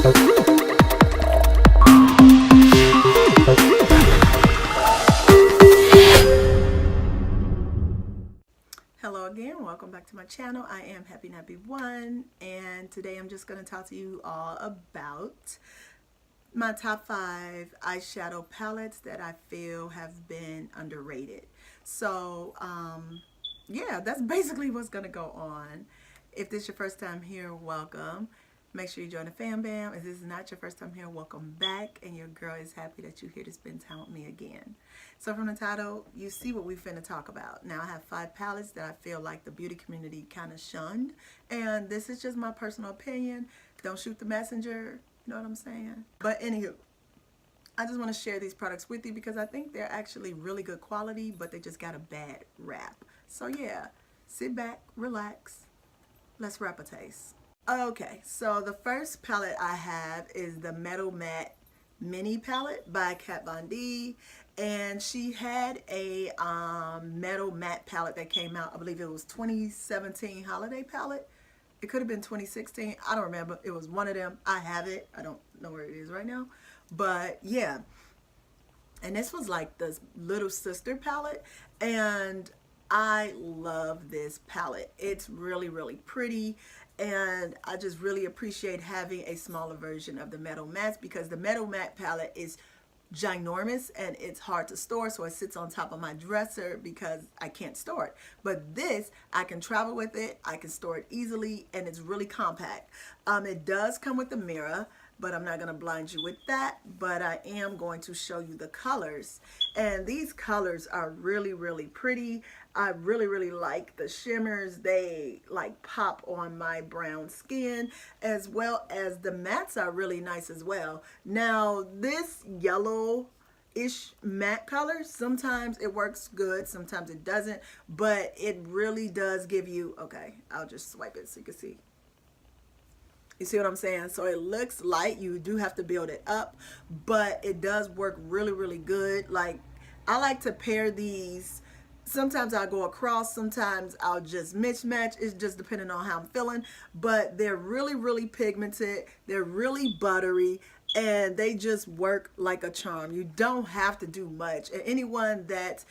Hello again, welcome back to my channel. I am HappyNappy1 and today I'm just going to talk to you all about my top 5 eyeshadow palettes that I feel have been underrated. So yeah, that's basically what's going to go on. If this is your first time here, welcome. Make sure you join the fam bam. If this is not your first time here, welcome back. And your girl is happy that you're here to spend time with me again. So from the title, you see what we finna talk about. Now I have 5 palettes that I feel like the beauty community kind of shunned. And this is just my personal opinion. Don't shoot the messenger. You know what I'm saying? But anywho, I just want to share these products with you because I think they're actually really good quality, but they just got a bad rap. So yeah, sit back, relax. Let's wrap a taste. Okay, so the first palette I have is the Metal Matte Mini palette by Kat Von D, and she had a metal matte palette that came out, I believe it was 2017 holiday palette. It could have been 2016, I don't remember. It was one of them. I have it. I don't know where it is right now, but yeah. And this was like the little sister palette, and I love this palette. It's really, really pretty. And I just really appreciate having a smaller version of the Metal Mattes because the Metal Matte palette is ginormous and it's hard to store, so it sits on top of my dresser because I can't store it. But this, I can travel with it, I can store it easily, and it's really compact. It does come with a mirror, but I'm not going to blind you with that, but I am going to show you the colors. And these colors are really, really pretty. I really, really like the shimmers. They like pop on my brown skin, as well as the mattes are really nice as well. Now, this yellow-ish matte color, sometimes it works good, sometimes it doesn't, but it really does give you, okay, I'll just swipe it so you can see. You see what I'm saying? So it looks light. You do have to build it up, but it does work really, really good. Like, I like to pair these. Sometimes I'll go across, sometimes I'll just mismatch. It's just depending on how I'm feeling. But they're really, really pigmented. They're really buttery, and they just work like a charm. You don't have to do much. And anyone that's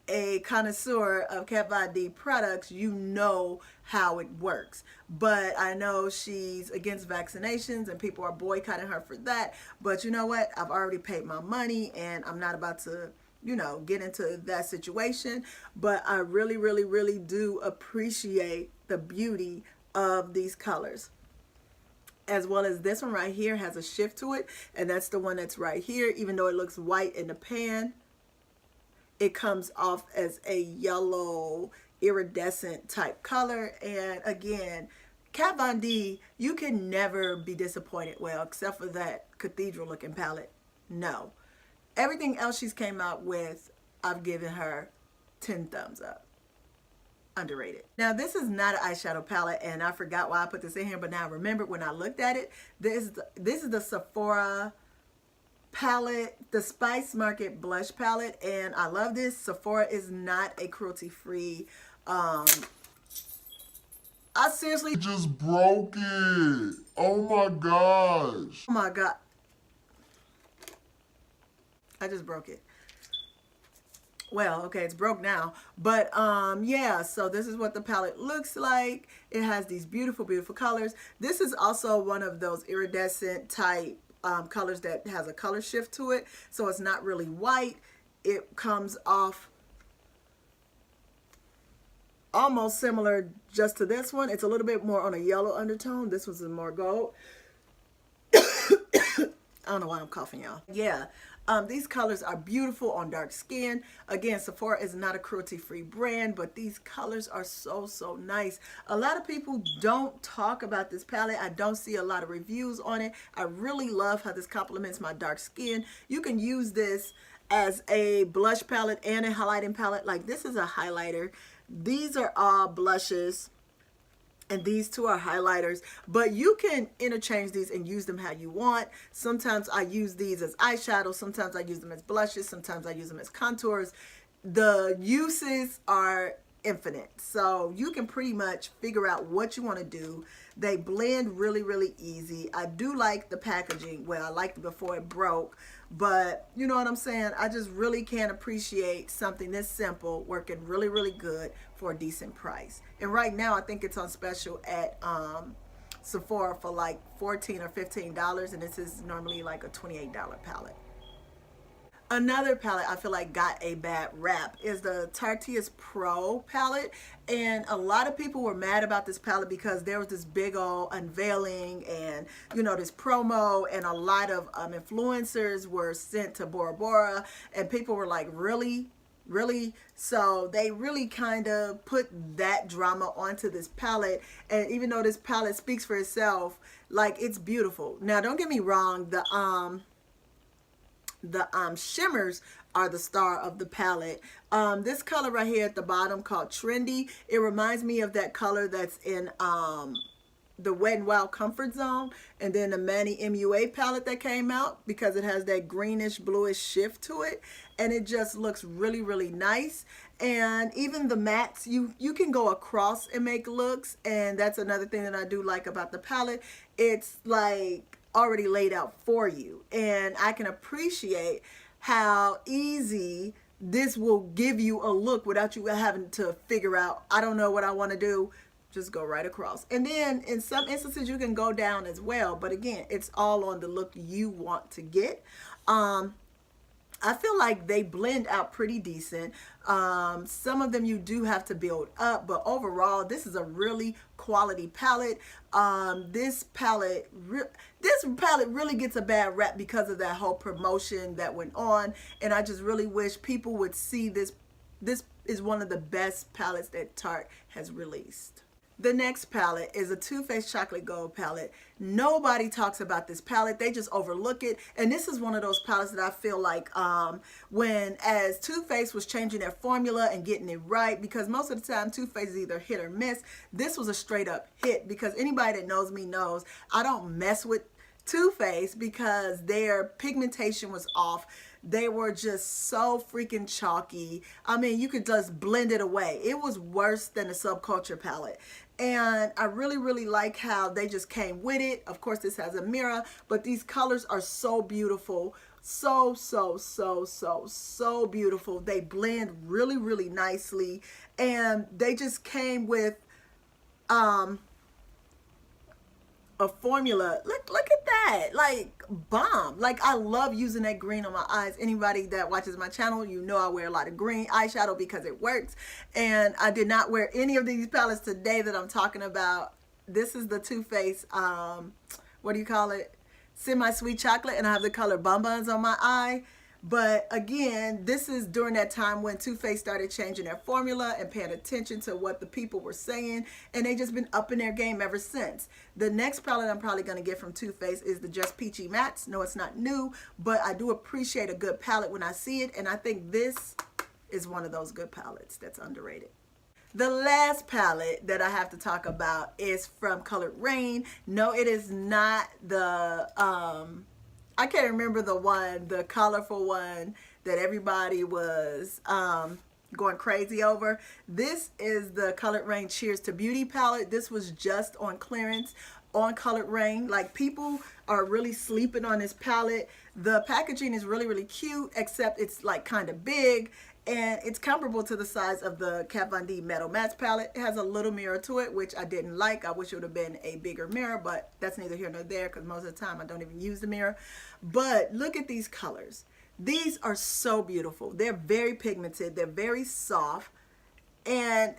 a connoisseur of Kat Von D products, you know how it works. But I know she's against vaccinations and people are boycotting her for that. But you know what? I've already paid my money and I'm not about to, you know, get into that situation. But I really, really, really do appreciate the beauty of these colors. As well as this one right here has a shift to it. And that's the one that's right here. Even though it looks white in the pan, it comes off as a yellow iridescent type color. And again, Kat Von D, you can never be disappointed. Well, except for that cathedral looking palette. No. Everything else she's came out with, I've given her 10 thumbs up. Underrated. Now, this is not an eyeshadow palette, and I forgot why I put this in here, but now I remembered when I looked at it. This is the Sephora palette, the Spice Market blush palette, and I love this. Sephora is not a cruelty-free. I seriously just broke it. Oh my gosh. Oh my god. I just broke it. Well, okay, it's broke now, but yeah, so this is what the palette looks like. It has these beautiful, beautiful colors. This is also one of those iridescent type colors that has a color shift to it, so it's not really white. It comes off almost similar just to this one. It's a little bit more on a yellow undertone. This was more gold. I don't know why I'm coughing, y'all. Yeah, these colors are beautiful on dark skin. Again, Sephora is not a cruelty-free brand, but these colors are so, so nice. A lot of people don't talk about this palette. I don't see a lot of reviews on it. I really love how this complements my dark skin. You can use this as a blush palette and a highlighting palette. Like, this is a highlighter. These are all blushes. And these two are highlighters, but you can interchange these and use them how you want. Sometimes I use these as eyeshadow, sometimes I use them as blushes, sometimes I use them as contours. The uses are infinite. So you can pretty much figure out what you want to do. They blend really, really easy. I do like the packaging. Well, I liked it before it broke, but you know what I'm saying? I just really can't appreciate something this simple working really, really good for a decent price. And right now, I think it's on special at Sephora for like $14 or $15, and this is normally like a $28 palette. Another palette I feel like got a bad rap is the Tartiest Pro Palette, and a lot of people were mad about this palette because there was this big old unveiling and, you know, this promo, and a lot of influencers were sent to Bora Bora, and people were like, really? So they really kind of put that drama onto this palette, and even though this palette speaks for itself, like, it's beautiful. Now, don't get me wrong, the shimmers are the star of the palette. This color right here at the bottom called Trendy, it reminds me of that color that's in the Wet n Wild Comfort Zone, and then the Manny MUA palette that came out, because it has that greenish bluish shift to it, and it just looks really, really nice. And even the mattes, you can go across and make looks, and that's another thing that I do like about the palette. It's like already laid out for you, and I can appreciate how easy this will give you a look without you having to figure out, I don't know what I want to do, just go right across. And then in some instances you can go down as well, but again, it's all on the look you want to get. I feel like they blend out pretty decent. Some of them you do have to build up, but overall, this is a really quality palette. This palette really gets a bad rap because of that whole promotion that went on, and I just really wish people would see this. This is one of the best palettes that Tarte has released. The next palette is a Too Faced Chocolate Gold palette. Nobody talks about this palette. They just overlook it. And this is one of those palettes that I feel like as Too Faced was changing their formula and getting it right, because most of the time Too Faced is either hit or miss. This was a straight up hit, because anybody that knows me knows I don't mess with Too Faced because their pigmentation was off. They were just so freaking chalky. I mean, you could just blend it away. It was worse than the Subculture palette. And I really, really like how they just came with it. Of course, this has a mirror, but these colors are so beautiful. So beautiful. They blend really, really nicely. And they just came with a formula. Look at that, like bomb. Like, I love using that green on my eyes. Anybody that watches my channel, you know I wear a lot of green eyeshadow because it works. And I did not wear any of these palettes today that I'm talking about. This is the Too Faced what do you call it, Semi-Sweet Chocolate, and I have the color Bonbons on my eye. But again, this is during that time when Too Faced started changing their formula and paying attention to what the people were saying, and they just been upping their game ever since. The next palette I'm probably going to get from Too Faced is the Just Peachy Mattes. No, it's not new, but I do appreciate a good palette when I see it, and I think this is one of those good palettes that's underrated. The last palette that I have to talk about is from Colored Raine. No, it is not the I can't remember the colorful one that everybody was going crazy over. This is the Colored Raine Cheers to Beauty palette. This was just on clearance on Colored Raine. Like, people are really sleeping on this palette. The packaging is really, really cute, except it's like kind of big, and it's comparable to the size of the Kat Von D Metal Mattes palette. It has a little mirror to it, which I didn't like. I wish it would have been a bigger mirror, but that's neither here nor there because most of the time I don't even use the mirror. But look at these colors. These are so beautiful. They're very pigmented. They're very soft. And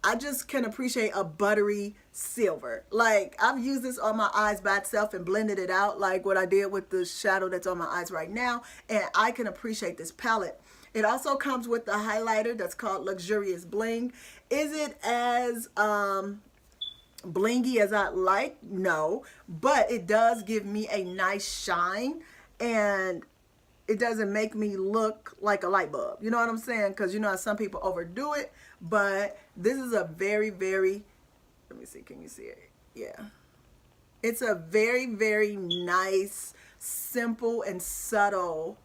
I just can appreciate a buttery silver. Like, I've used this on my eyes by itself and blended it out like what I did with the shadow that's on my eyes right now. And I can appreciate this palette. It also comes with the highlighter that's called Luxurious Bling. Is it as blingy as I like? No, but it does give me a nice shine, and it doesn't make me look like a light bulb. You know what I'm saying? Because you know how some people overdo it, but this is a very, very, let me see, can you see it? Yeah. It's a very, very nice, simple, and subtle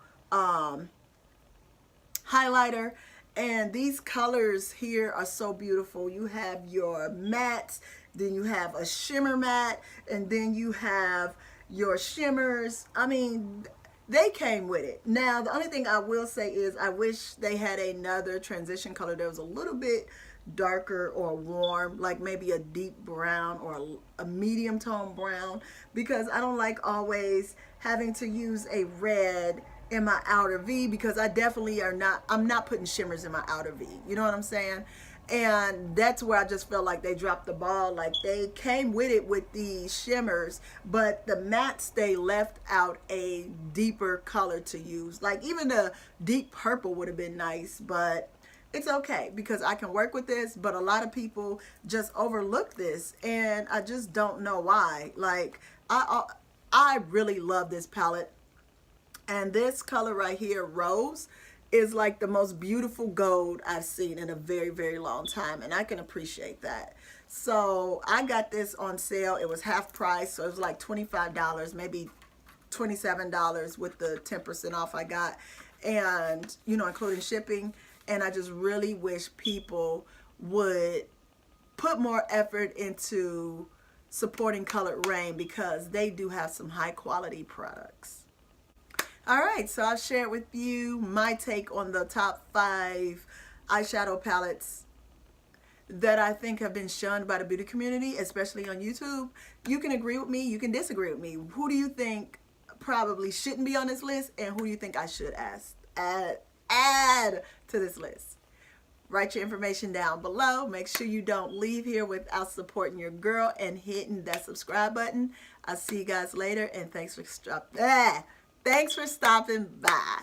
highlighter, And these colors here are so beautiful. You have your mattes, then you have a shimmer matte, and then you have your shimmers. I mean, they came with it. Now, the only thing I will say is I wish they had another transition color that was a little bit darker or warm, like maybe a deep brown or a medium tone brown, because I don't like always having to use a red in my outer V, because I definitely I'm not putting shimmers in my outer V. You know what I'm saying? And that's where I just felt like they dropped the ball. Like, they came with it with the shimmers, but the mattes, they left out a deeper color to use. Like, even the deep purple would have been nice, but it's okay because I can work with this. But a lot of people just overlook this, and I just don't know why. Like, I really love this palette. And this color right here, Rose, is like the most beautiful gold I've seen in a very, very long time. And I can appreciate that. So I got this on sale. It was half price. So it was like $25, maybe $27 with the 10% off I got. And, you know, including shipping. And I just really wish people would put more effort into supporting Colored Raine, because they do have some high quality products. All right, so I've shared with you my take on the top 5 eyeshadow palettes that I think have been shunned by the beauty community, especially on YouTube. You can agree with me, you can disagree with me. Who do you think probably shouldn't be on this list, and who do you think I should add to this list? Write your information down below. Make sure you don't leave here without supporting your girl and hitting that subscribe button. I'll see you guys later, and thanks for stopping by.